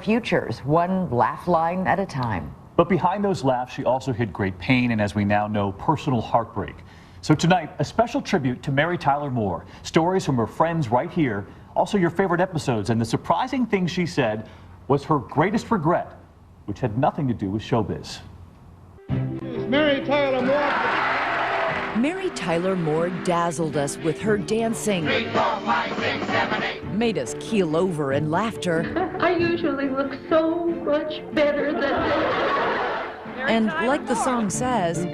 Futures, one laugh line at a time. But behind those laughs, she also hid great pain and, as we now know, personal heartbreak. So tonight, a special tribute to Mary Tyler Moore. Stories from her friends right here, also your favorite episodes, and the surprising thing she said was her greatest regret, which had nothing to do with showbiz. Mary Tyler Moore. Mary Tyler Moore dazzled us with her dancing, 3, 4, 5, 6, 7, 8. made us keel over in laughter. I usually look so much better than this. And like the song says,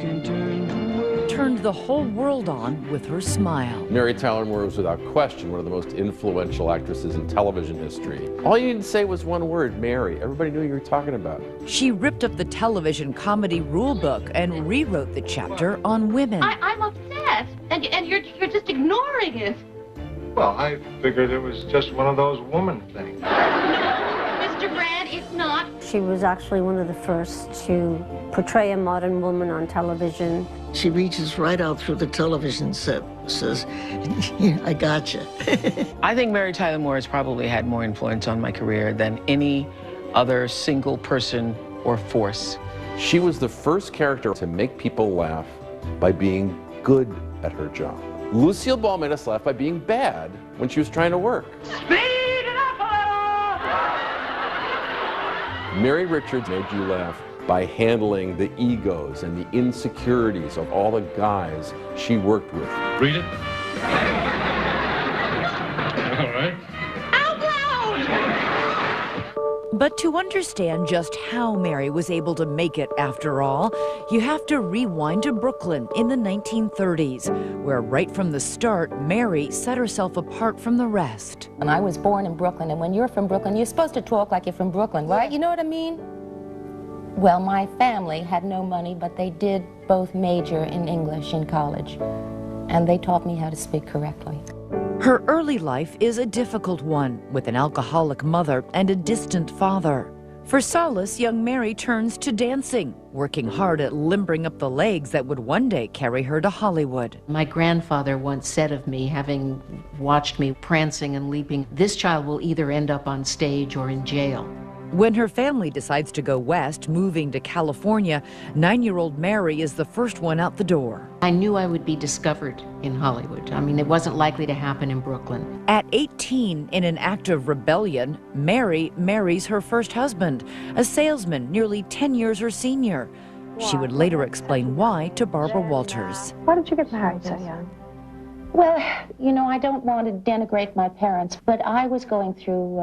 turned the whole world on with her smile. Mary Tyler Moore was without question one of the most influential actresses in television history. All you needed to say was one word, Mary. Everybody knew you were talking about. She ripped up the television comedy rule book and rewrote the chapter on women. I'm upset, and you're just ignoring it. Well, I figured it was just one of those woman things. No, Mr. Brand, it's not. She was actually one of the first to portray a modern woman on television. She reaches right out through the television set, says, I gotcha. I think Mary Tyler Moore has probably had more influence on my career than any other single person or force. She was the first character to make people laugh by being good at her job. Lucille Ball made us laugh by being bad when she was trying to work. Speed it up a little! Mary Richards made you laugh by handling the egos and the insecurities of all the guys she worked with. Read it. All right. Out loud! But to understand just how Mary was able to make it after all, you have to rewind to Brooklyn in the 1930s, where right from the start, Mary set herself apart from the rest. And I was born in Brooklyn, and when you're from Brooklyn, you're supposed to talk like you're from Brooklyn, right? You know what I mean? Well, my family had no money, but they did both major in English in college, and they taught me how to speak correctly. Her early life is a difficult one, with an alcoholic mother and a distant father. For solace, young Mary turns to dancing, working hard at limbering up the legs that would one day carry her to Hollywood. My grandfather once said of me, having watched me prancing and leaping, this child will either end up on stage or in jail. When her family decides to go west, moving to California, 9-year-old Mary is the first one out the door. I knew I would be discovered in Hollywood. I mean, it wasn't likely to happen in Brooklyn. At 18, in an act of rebellion, Mary marries her first husband, a salesman nearly 10 years her senior. She would later explain why to Barbara Walters. Why did you get married so young? Well, you know, I don't want to denigrate my parents, but I was going through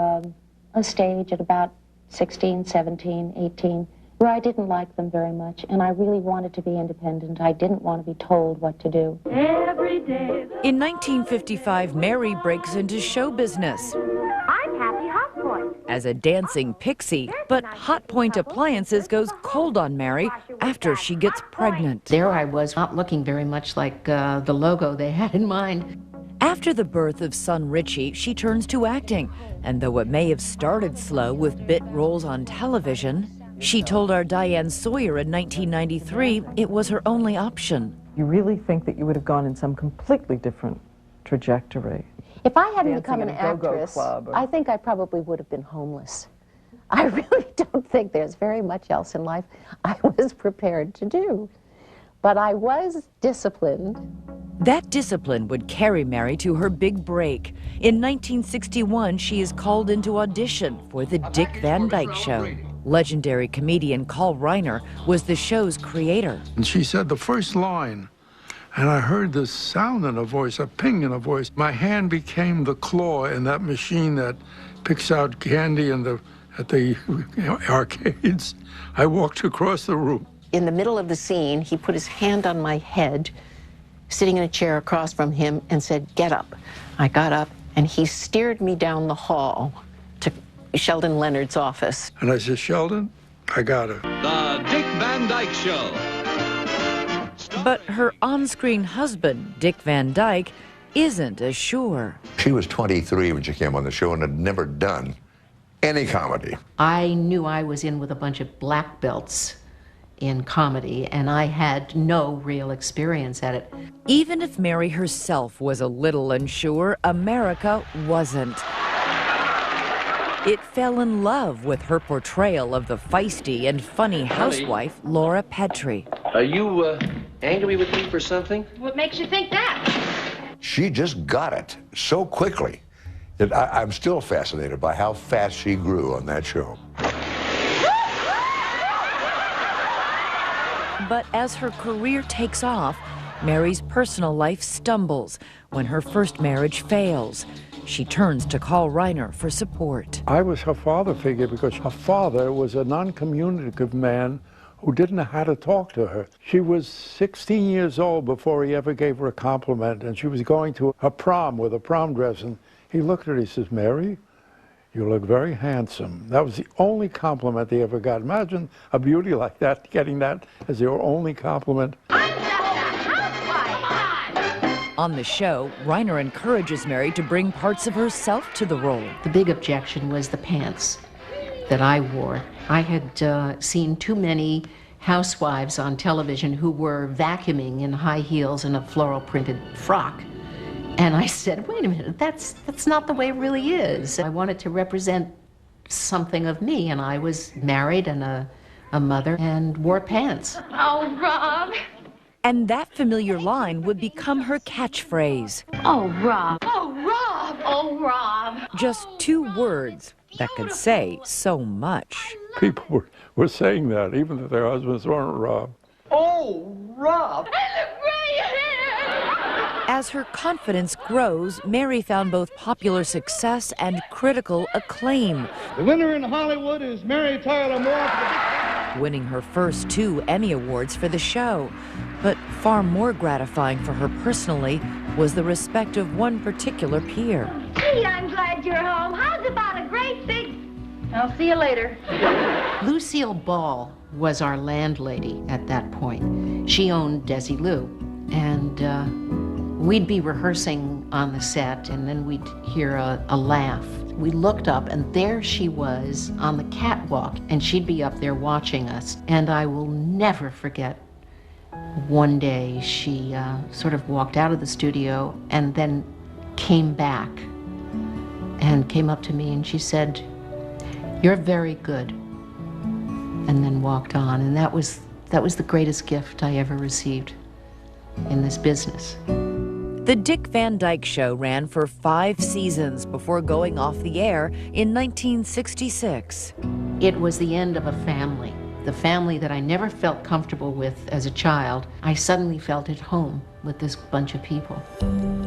a stage at about 16, 17, 18, where I didn't like them very much, and I really wanted to be independent. I didn't want to be told what to do. Every day. In 1955, Mary breaks into show business I'm Happy Hot Point. as a dancing pixie, but Hot Point Appliances goes cold on Mary after she gets pregnant. There I was, not looking very much like the logo they had in mind. After the birth of son Richie, she turns to acting, and though it may have started slow with bit roles on television, she told our Diane Sawyer in 1993 it was her only option. You really think that you would have gone in some completely different trajectory? If I hadn't Dancing become an in a go-go actress, club or- I think I probably would have been homeless. I really don't think there's very much else in life I was prepared to do. But I was disciplined. That discipline would carry Mary to her big break. In 1961, she is called into audition for The Dick Van Dyke Show. Legendary comedian Carl Reiner was the show's creator. And she said the first line, and I heard the sound in her voice, a ping in her voice. My hand became the claw in that machine that picks out candy at the arcades. I walked across the room. In the middle of the scene, he put his hand on my head, sitting in a chair across from him, and said, "Get up." I got up, and he steered me down the hall to Sheldon Leonard's office. And I said, "Sheldon, I got her." The Dick Van Dyke Show. But her on-screen husband, Dick Van Dyke, isn't as sure. She was 23 when she came on the show and had never done any comedy. I knew I was in with a bunch of black belts in comedy, and I had no real experience at it. Even if Mary herself was a little unsure, America wasn't. It fell in love with her portrayal of the feisty and funny housewife, Laura Petrie. Are you angry with me for something? What makes you think that? She just got it so quickly that I'm still fascinated by how fast she grew on that show. But as her career takes off, Mary's personal life stumbles when her first marriage fails. She turns to Carl Reiner for support. I was her father figure because her father was a non-communicative man who didn't know how to talk to her. She was 16 years old before he ever gave her a compliment, and she was going to her prom with a prom dress, and he looked at her, he says, "Mary, you look very handsome." That was the only compliment they ever got. Imagine a beauty like that, getting that as your only compliment. On the show, Reiner encourages Mary to bring parts of herself to the role. The big objection was the pants that I wore. I had seen too many housewives on television who were vacuuming in high heels and a floral printed frock. And I said, wait a minute, that's not the way it really is. I wanted to represent something of me, and I was married and a mother and wore pants. Oh, Rob. And that familiar line would become her catchphrase. Oh, Rob. Oh, Rob. Oh, Rob. Just 2 words that could say so much. People were saying that, even if their husbands weren't Rob. Oh, Rob. As her confidence grows, Mary found both popular success and critical acclaim. The winner in Hollywood is Mary Tyler Moore. Winning her first 2 Emmy Awards for the show. But far more gratifying for her personally was the respect of one particular peer. Gee, I'm glad you're home. How's about a great big... I'll see you later. Lucille Ball was our landlady at that point. She owned Desilu, and we'd be rehearsing on the set, and then we'd hear a laugh. We looked up, and there she was on the catwalk, and she'd be up there watching us. And I will never forget, one day she sort of walked out of the studio and then came back and came up to me and she said, "You're very good," and then walked on. And that was the greatest gift I ever received in this business. The Dick Van Dyke Show ran for 5 seasons before going off the air in 1966. It was the end of a family. The family that I never felt comfortable with as a child. I suddenly felt at home with this bunch of people.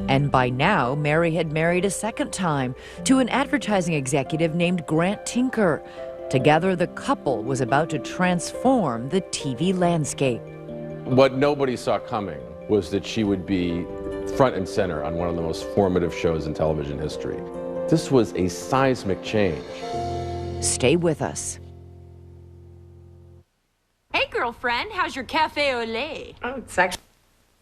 And by now, Mary had married a second time to an advertising executive named Grant Tinker. Together, the couple was about to transform the TV landscape. What nobody saw coming was that she would be front and center on one of the most formative shows in television history. This was a seismic change. Stay with us. Hey, girlfriend, how's your cafe au lait? Oh, it's actually...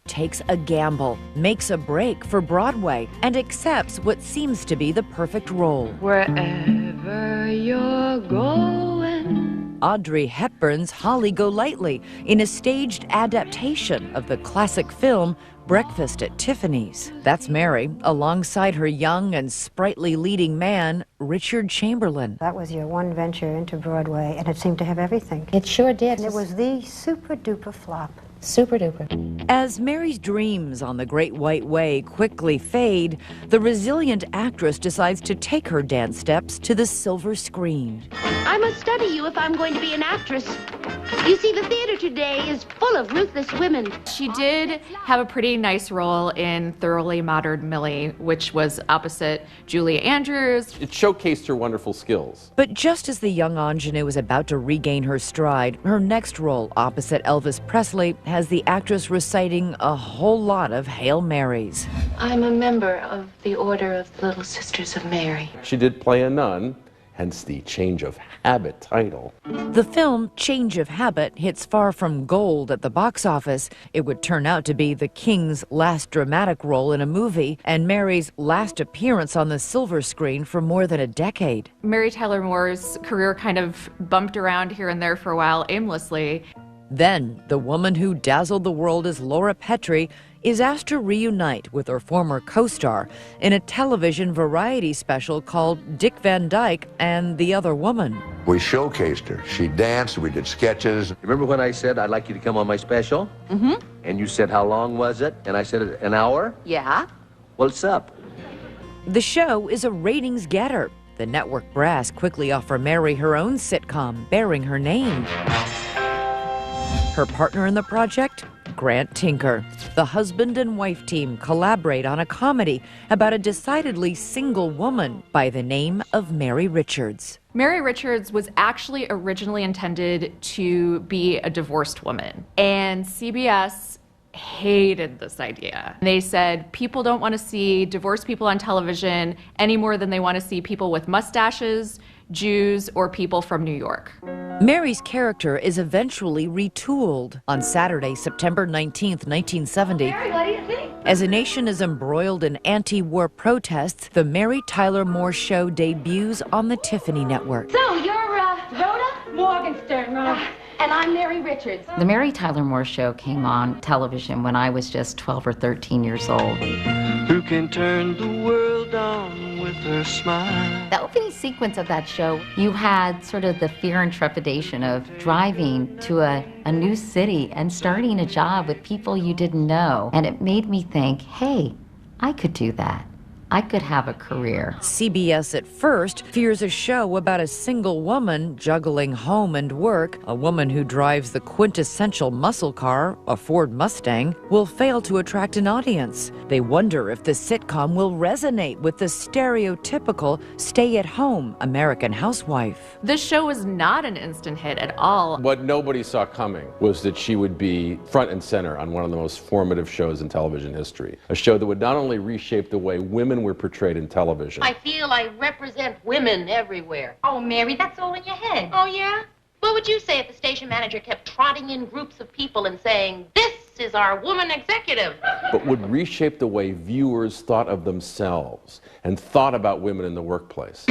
Takes a gamble, makes a break for Broadway, and accepts what seems to be the perfect role. Wherever you're going. Audrey Hepburn's Holly Golightly in a staged adaptation of the classic film Breakfast at Tiffany's. That's Mary, alongside her young and sprightly leading man, Richard Chamberlain. That was your one venture into Broadway, and it seemed to have everything. It sure did. And it was the super-duper flop. Super duper. As Mary's dreams on the Great White Way quickly fade, the resilient actress decides to take her dance steps to the silver screen. I must study you if I'm going to be an actress. You see, the theater today is full of ruthless women. She did have a pretty nice role in Thoroughly Modern Millie, which was opposite Julie Andrews. It showcased her wonderful skills. But just as the young ingenue was about to regain her stride, her next role opposite Elvis Presley has the actress reciting a whole lot of Hail Marys. I'm a member of the Order of the Little Sisters of Mary. She did play a nun, hence the Change of Habit title. The film Change of Habit hits far from gold at the box office. It would turn out to be the King's last dramatic role in a movie and Mary's last appearance on the silver screen for more than a decade. Mary Tyler Moore's career kind of bumped around here and there for a while aimlessly. Then, the woman who dazzled the world as Laura Petrie is asked to reunite with her former co-star in a television variety special called Dick Van Dyke and the Other Woman. We showcased her. She danced, we did sketches. Remember when I said I'd like you to come on my special? Mm-hmm. And you said, how long was it? And I said, an hour? Yeah. What's up? The show is a ratings getter. The network brass quickly offer Mary her own sitcom bearing her name. Her partner in the project? Grant Tinker. The husband and wife team collaborate on a comedy about a decidedly single woman by the name of Mary Richards. Mary Richards was actually originally intended to be a divorced woman, and CBS hated this idea. They said people don't want to see divorced people on television any more than they want to see people with mustaches, Jews, or people from New York. Mary's character is eventually retooled on Saturday, September 19th, 1970. Mary, what do you think? As a nation is embroiled in anti-war protests, the Mary Tyler Moore Show debuts on the Tiffany Network. So, you're Rhoda Morgenstern, and I'm Mary Richards. The Mary Tyler Moore Show came on television when I was just 12 or 13 years old. Who can turn the world on with her smile? The opening sequence of that show, you had sort of the fear and trepidation of driving to a new city and starting a job with people you didn't know. And it made me think, hey, I could do that. I could have a career. CBS at first fears a show about a single woman juggling home and work, a woman who drives the quintessential muscle car, a Ford Mustang, will fail to attract an audience. They wonder if the sitcom will resonate with the stereotypical stay-at-home American housewife. This show was not an instant hit at all. What nobody saw coming was that she would be front and center on one of the most formative shows in television history. A show that would not only reshape the way women were portrayed in television. I feel I represent women everywhere. Oh, Mary, that's all in your head. Oh, yeah? What would you say if the station manager kept trotting in groups of people and saying, this is our woman executive? But would reshape the way viewers thought of themselves and thought about women in the workplace.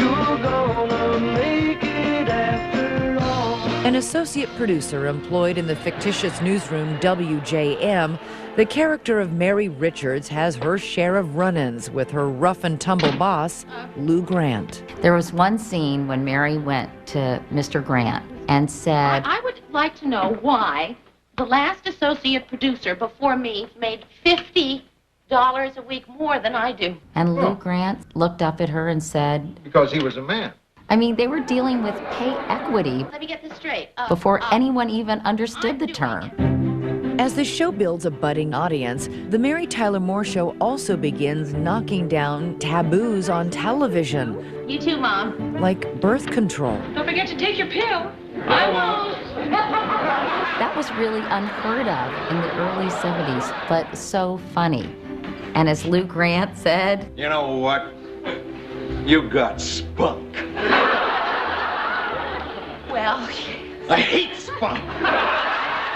An associate producer employed in the fictitious newsroom WJM, the character of Mary Richards has her share of run-ins with her rough-and-tumble boss, Lou Grant. There was one scene when Mary went to Mr. Grant and said, I would like to know why the last associate producer before me made $50 a week more than I do. and Lou Grant looked up at her and said, Because he was a man. I mean, they were dealing with pay equity Let me get this straight. before anyone even understood the term. As the show builds a budding audience, the Mary Tyler Moore Show also begins knocking down taboos on television, You too, Mom. like birth control. Don't forget to take your pill. I won't. That was really unheard of in the early 70s, but so funny. And as Lou Grant said, You know what? You got spunk. Well, I hate spunk.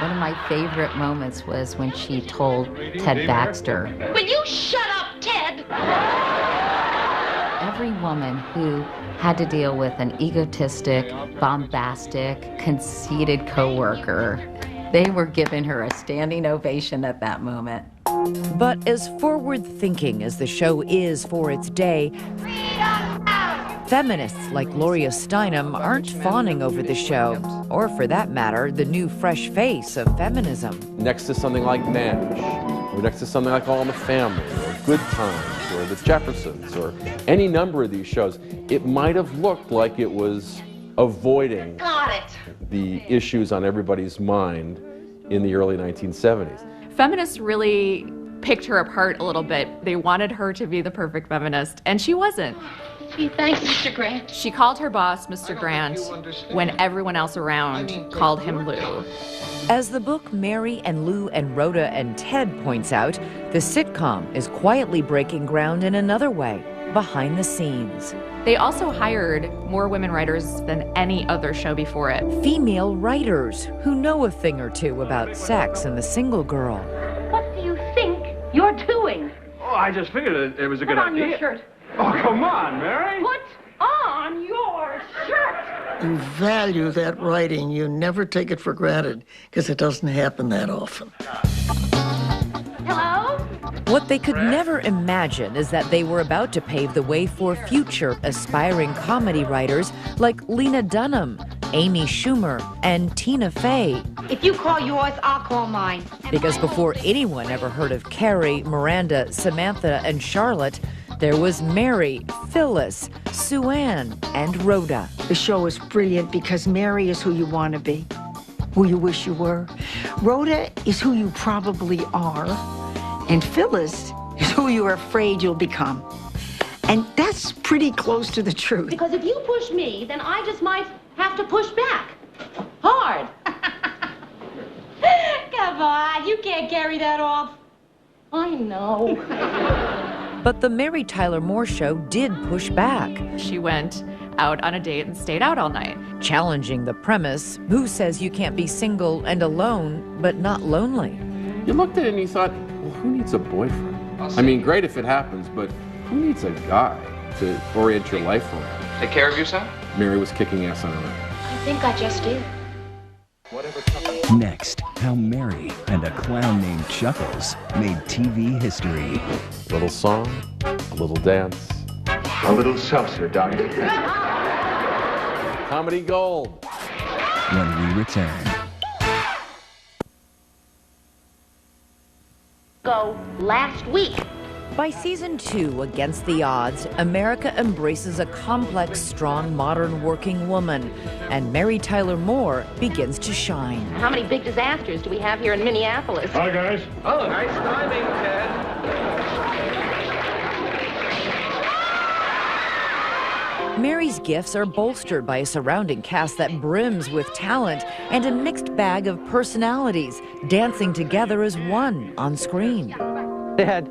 one of my favorite moments was when she told Ted Baxter, will you shut up, Ted? every woman who had to deal with an egotistic, bombastic, conceited coworker, they were giving her a standing ovation at that moment. But as forward-thinking as the show is for its day, feminists like Gloria Steinem aren't fawning over the show, or for that matter, the new fresh face of feminism. Next to something like MASH, or next to something like All in the Family, or Good Times, or The Jeffersons, or any number of these shows, it might have looked like it was avoiding the issues on everybody's mind in the early 1970s. Feminists really picked her apart a little bit. They wanted her to be the perfect feminist, and she wasn't. Gee, thanks, Mr. Grant. She called her boss Mr. Grant when everyone else around called him Lou. As the book Mary and Lou and Rhoda and Ted points out, the sitcom is quietly breaking ground in another way, behind the scenes. They also hired more women writers than any other show before it. Female writers who know a thing or two about sex and the single girl. What do you think you're doing? Oh, I just figured it was a good Put on idea. your shirt. Oh, come on, Mary. Put on your shirt. You value that writing. You never take it for granted because it doesn't happen that often. Hello? What they could never imagine is that they were about to pave the way for future aspiring comedy writers like Lena Dunham, Amy Schumer, and Tina Fey. If you call yours, I'll call mine. Because before anyone ever heard of Carrie, Miranda, Samantha, and Charlotte, there was Mary, Phyllis, Sue Ann, and Rhoda. The show is brilliant because Mary is who you want to be, who you wish you were. Rhoda is who you probably are. And Phyllis is who you're afraid you'll become. And that's pretty close to the truth. Because if you push me, then I just might have to push back. Hard. Come on, you can't carry that off. I know. But the Mary Tyler Moore Show did push back. She went out on a date and stayed out all night. Challenging the premise, who says you can't be single and alone, but not lonely? You looked at it and you thought, well, who needs a boyfriend? I mean, great if it happens, but who needs a guy to orient your life around? Take care of yourself? Mary was kicking ass on her own. I think I just did. Next, how Mary and a clown named Chuckles made TV history. A little song, a little dance, A little seltzer, darling. comedy gold. When we return. Go last week. By season 2, Against the Odds, America embraces a complex, strong, modern working woman, and Mary Tyler Moore begins to shine. How many big disasters do we have here in Minneapolis? Hi, guys. Oh, nice timing, Ted. Mary's gifts are bolstered by a surrounding cast that brims with talent and a mixed bag of personalities, dancing together as one on screen. They had,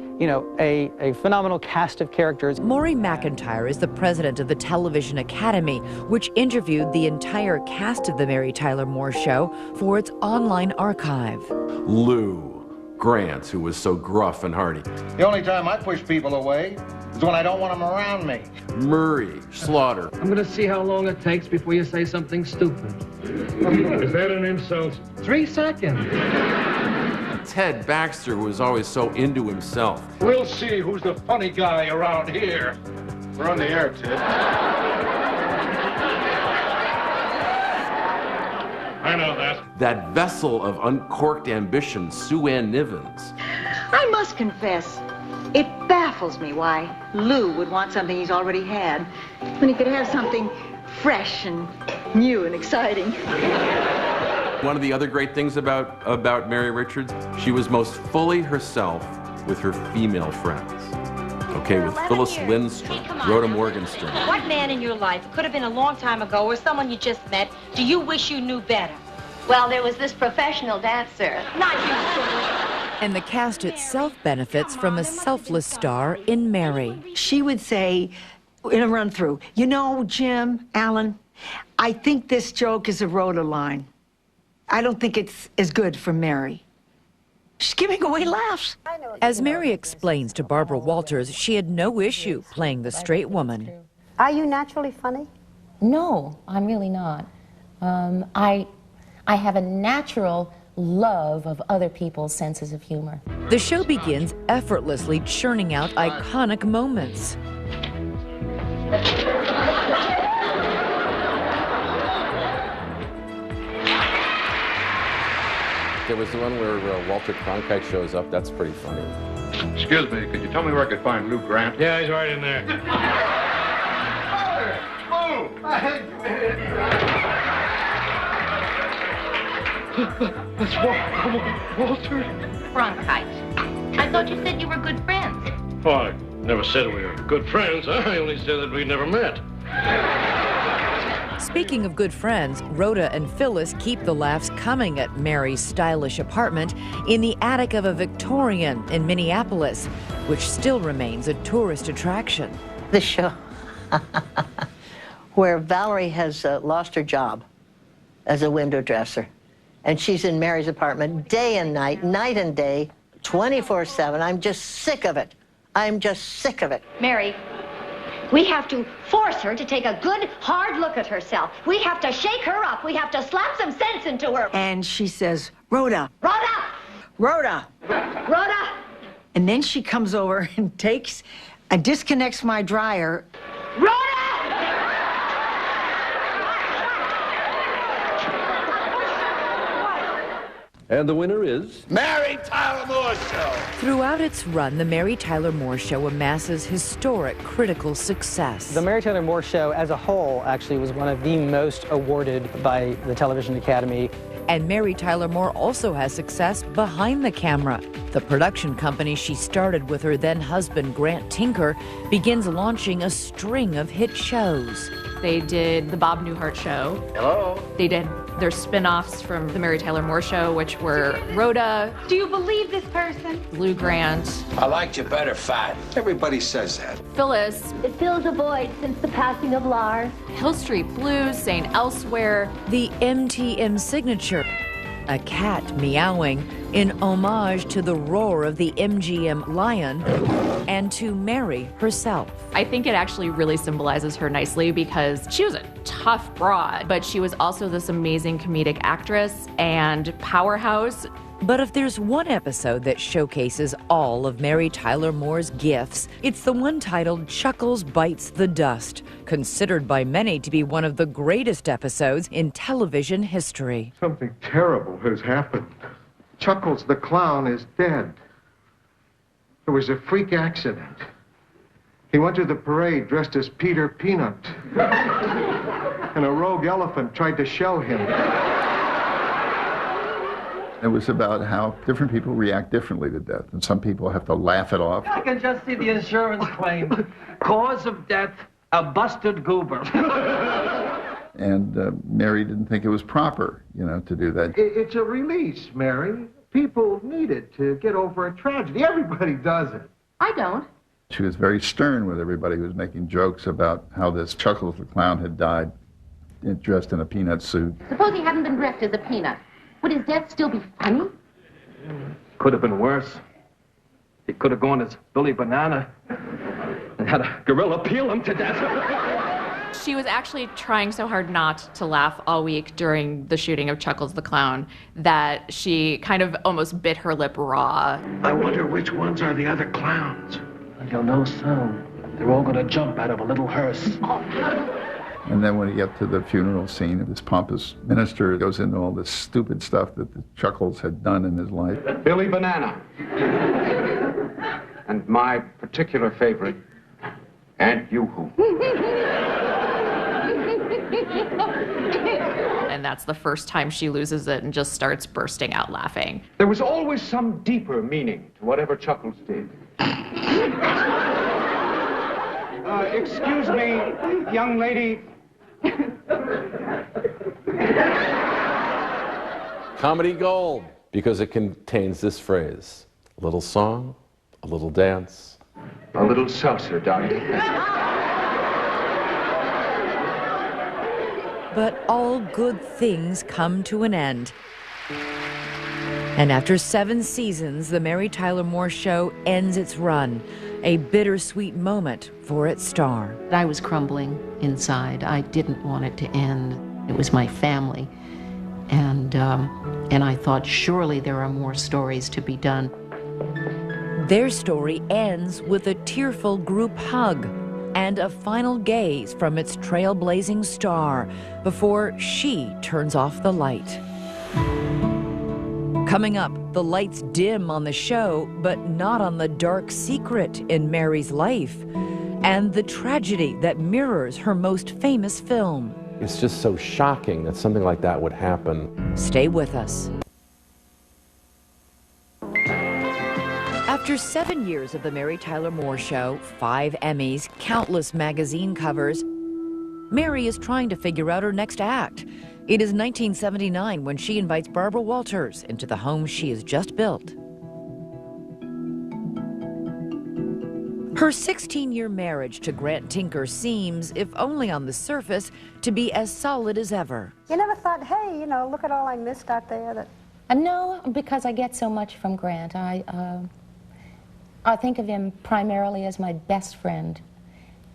a phenomenal cast of characters. Maury McIntyre is the president of the Television Academy, which interviewed the entire cast of The Mary Tyler Moore Show for its online archive. Lou Grant, who was so gruff and hearty. The only time I push people away is when I don't want them around me. Murray Slaughter. I'm going to see how long it takes before you say something stupid. Is that an insult? 3 seconds. Ted Baxter was always so into himself. We'll see who's the funny guy around here. We're on the air, Ted. I know that. That vessel of uncorked ambition, Sue Ann Nivens. I must confess, it baffles me why Lou would want something he's already had when he could have something fresh and new and exciting. One of the other great things about Mary Richards, she was most fully herself with her female friends. Okay, with Phyllis Lindstrom, Rhoda Morgenstern. What man in your life, could have been a long time ago or someone you just met, do you wish you knew better? Well, there was this professional dancer. Not you, And the cast itself benefits from a selfless star in Mary. She would say, in a run-through, Jim, Alan, I think this joke is a Rhoda line. I don't think it's as good for Mary. She's giving away laughs. As Mary explains to Barbara Walters, she had no issue playing the straight woman. Are you naturally funny? No, I'm really not. I have a natural love of other people's senses of humor. The show begins effortlessly churning out iconic moments. There was the one where Walter Cronkite shows up. That's pretty funny. Excuse me, could you tell me where I could find Lou Grant? Yeah, he's right in there. That's Walter. Cronkite. I thought you said you were good friends. Oh, I never said we were good friends. I only said that we never met. Speaking of good friends, Rhoda and Phyllis keep the laughs coming at Mary's stylish apartment in the attic of a Victorian in Minneapolis, which still remains a tourist attraction. The show where Valerie has lost her job as a window dresser. And she's in Mary's apartment day and night and day, 24/7. I'm just sick of it. I'm just sick of it. Mary, We have to force her to take a good, hard look at herself. We have to shake her up. We have to slap some sense into her. And she says, Rhoda. Rhoda! Rhoda. Rhoda! And then she comes over and takes and disconnects my dryer. Rhoda! And the winner is Mary Tyler Moore Show. Throughout its run, The Mary Tyler Moore Show amasses historic critical success. The Mary Tyler Moore Show as a whole actually was one of the most awarded by the Television Academy. And Mary Tyler Moore also has success behind the camera. The production company she started with her then husband, Grant Tinker, begins launching a string of hit shows. They did The Bob Newhart Show. Hello? They did their spin-offs from The Mary Tyler Moore Show, which were Rhoda. Do you believe this person? Lou Grant. I liked you better fat. Everybody says that. Phyllis. It fills a void since the passing of Lars. Hill Street Blues, St. Elsewhere. The MTM signature, a cat meowing in homage to the roar of the MGM lion and to Mary herself. I think it actually really symbolizes her nicely because she was a tough broad, but she was also this amazing comedic actress and powerhouse. But if there's one episode that showcases all of Mary Tyler Moore's gifts, it's the one titled Chuckles Bites the Dust, considered by many to be one of the greatest episodes in television history. Something terrible has happened. Chuckles the clown is dead. It was a freak accident. He went to the parade dressed as Peter Peanut. And a rogue elephant tried to show him. It was about how different people react differently to death, and some people have to laugh it off. I can just see the insurance claim. Cause of death, a busted goober. And Mary didn't think it was proper, to do that. It's a release, Mary. People need it to get over a tragedy. Everybody does it. I don't. She was very stern with everybody who was making jokes about how this Chuckles the clown had died dressed in a peanut suit. Suppose he hadn't been dressed as a peanut. Would his death still be funny? Could have been worse. He could have gone as Billy Banana and had a gorilla peel him to death. She was actually trying so hard not to laugh all week during the shooting of Chuckles the Clown that she kind of almost bit her lip raw. I wonder which ones are the other clowns. You'll know soon. They're all going to jump out of a little hearse. And then when you get to the funeral scene, this pompous minister goes into all this stupid stuff that the Chuckles had done in his life. Billy Banana. And my particular favorite, Aunt Yoo-Hoo. And that's the first time she loses it and just starts bursting out laughing. There was always some deeper meaning to whatever Chuckles did. Excuse me, young lady. Comedy gold, because it contains this phrase: a little song, a little dance. A little seltzer, darling. But all good things come to an end. And after 7 seasons, The Mary Tyler Moore Show ends its run, a bittersweet moment for its star. I was crumbling inside. I didn't want it to end. It was my family. And I thought, surely there are more stories to be done. Their story ends with a tearful group hug and a final gaze from its trailblazing star before she turns off the light. Coming up, the lights dim on the show, but not on the dark secret in Mary's life, and the tragedy that mirrors her most famous film. It's just so shocking that something like that would happen. Stay with us. After 7 years of The Mary Tyler Moore Show, 5 Emmys, countless magazine covers, Mary is trying to figure out her next act. It is 1979 when she invites Barbara Walters into the home she has just built. Her 16-year marriage to Grant Tinker seems, if only on the surface, to be as solid as ever. You never thought, hey, look at all I missed out there? No, because I get so much from Grant. I think of him primarily as my best friend.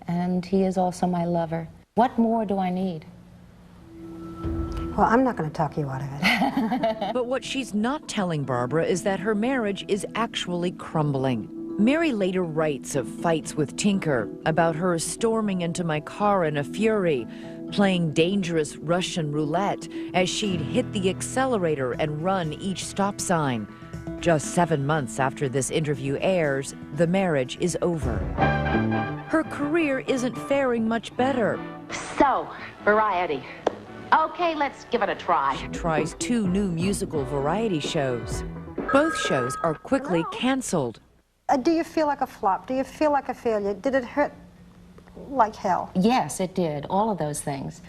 and he is also my lover. What more do I need? Well, I'm not going to talk you out of it. But what she's not telling Barbara is that her marriage is actually crumbling. Mary later writes of fights with Tinker, about her storming into my car in a fury, playing dangerous Russian roulette as she'd hit the accelerator and run each stop sign. Just 7 months after this interview airs, the marriage is over. Her career isn't faring much better. So, Variety. Okay, let's give it a try. She tries 2 new musical variety shows. Both shows are quickly canceled. Do you feel like a flop? Do you feel like a failure? Did it hurt like hell? Yes, it did. All of those things.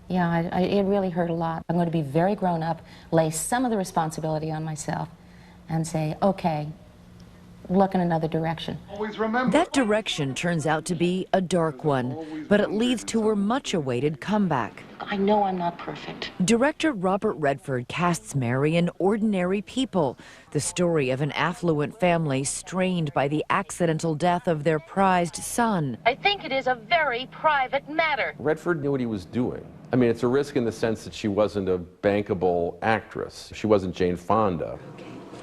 Yeah, it really hurt a lot. I'm going to be very grown up, lay some of the responsibility on myself, and say, okay, look in another direction. Always remember. That direction turns out to be a dark one, but it leads to her much-awaited comeback. I know I'm not perfect. Director Robert Redford casts Mary in Ordinary People, the story of an affluent family strained by the accidental death of their prized son. I think it is a very private matter. Redford knew what he was doing. I mean, it's a risk in the sense that she wasn't a bankable actress. She wasn't Jane Fonda.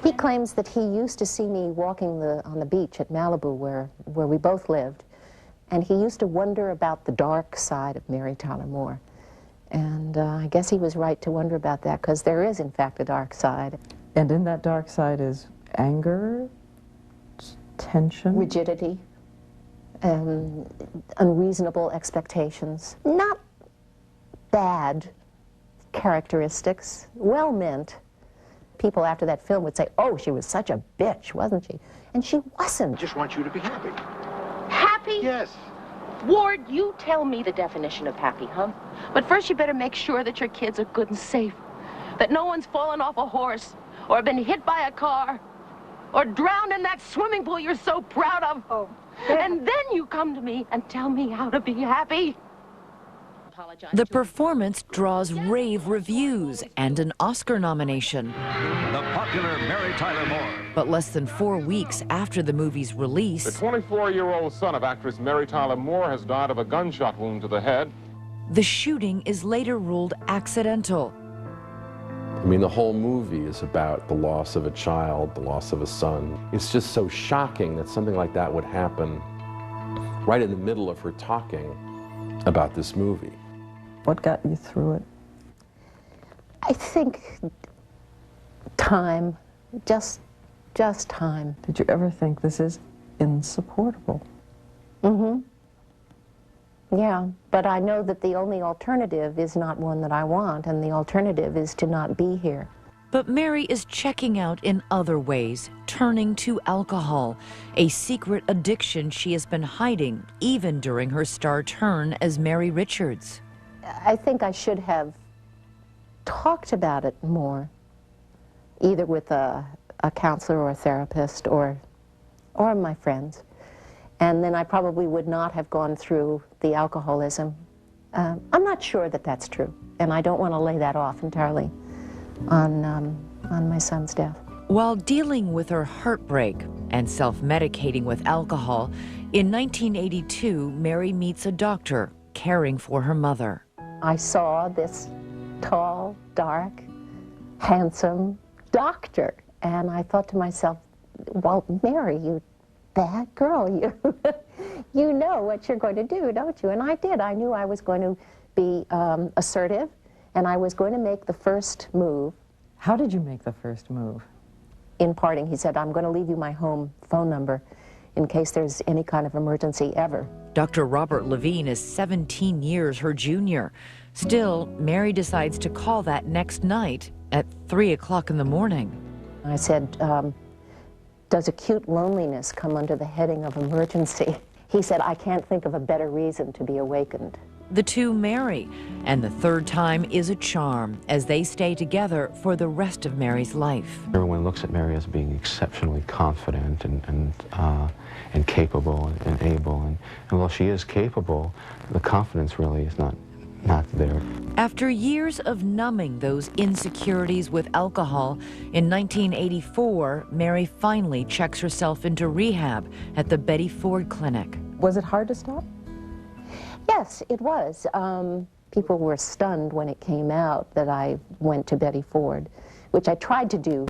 He claims that he used to see me walking on the beach at Malibu where we both lived, and he used to wonder about the dark side of Mary Tyler Moore. And I guess he was right to wonder about that, because there is, in fact, a dark side. And in that dark side is anger, tension? Rigidity, unreasonable expectations. Not bad characteristics, well meant. People after that film would say, oh, she was such a bitch, wasn't she? And she wasn't. I just want you to be happy. Happy? Yes. Ward, you tell me the definition of happy, huh? But first you better make sure that your kids are good and safe, that no one's fallen off a horse, or been hit by a car, or drowned in that swimming pool you're so proud of. Oh. And then you come to me and tell me how to be happy. The performance draws rave reviews and an Oscar nomination. The popular Mary Tyler Moore. But less than 4 weeks after the movie's release, The 24-year-old son of actress Mary Tyler Moore has died of a gunshot wound to the head. the shooting is later ruled accidental. I mean, the whole movie is about the loss of a child, the loss of a son. It's just so shocking that something like that would happen right in the middle of her talking about this movie. What got you through it? I think time, just time. Did you ever think this is insupportable? Mm-hmm. Yeah, but I know that the only alternative is not one that I want, and the alternative is to not be here. But Mary is checking out in other ways, turning to alcohol, a secret addiction she has been hiding even during her star turn as Mary Richards. I think I should have talked about it more, either with a counselor or a therapist or my friends. And then I probably would not have gone through the alcoholism. I'm not sure that that's true, and I don't want to lay that off entirely on my son's death. While dealing with her heartbreak and self-medicating with alcohol, in 1982, Mary meets a doctor caring for her mother. I saw this tall, dark, handsome doctor, and I thought to myself, well, Mary, you bad girl, you know what you're going to do, don't you? And I did. I knew I was going to be assertive, and I was going to make the first move. How did you make the first move? In parting, he said, I'm going to leave you my home phone number in case there's any kind of emergency ever. Dr. Robert Levine is 17 years her junior. Still, Mary decides to call that next night at 3 o'clock in the morning. I said, does acute loneliness come under the heading of emergency? He said, I can't think of a better reason to be awakened. The two marry, and the third time is a charm as they stay together for the rest of Mary's life. Everyone looks at Mary as being exceptionally confident and capable and able. And while she is capable, the confidence really is not there. After years of numbing those insecurities with alcohol, in 1984, Mary finally checks herself into rehab at the Betty Ford Clinic. Was it hard to stop? Yes, it was. People were stunned when it came out that I went to Betty Ford, which I tried to do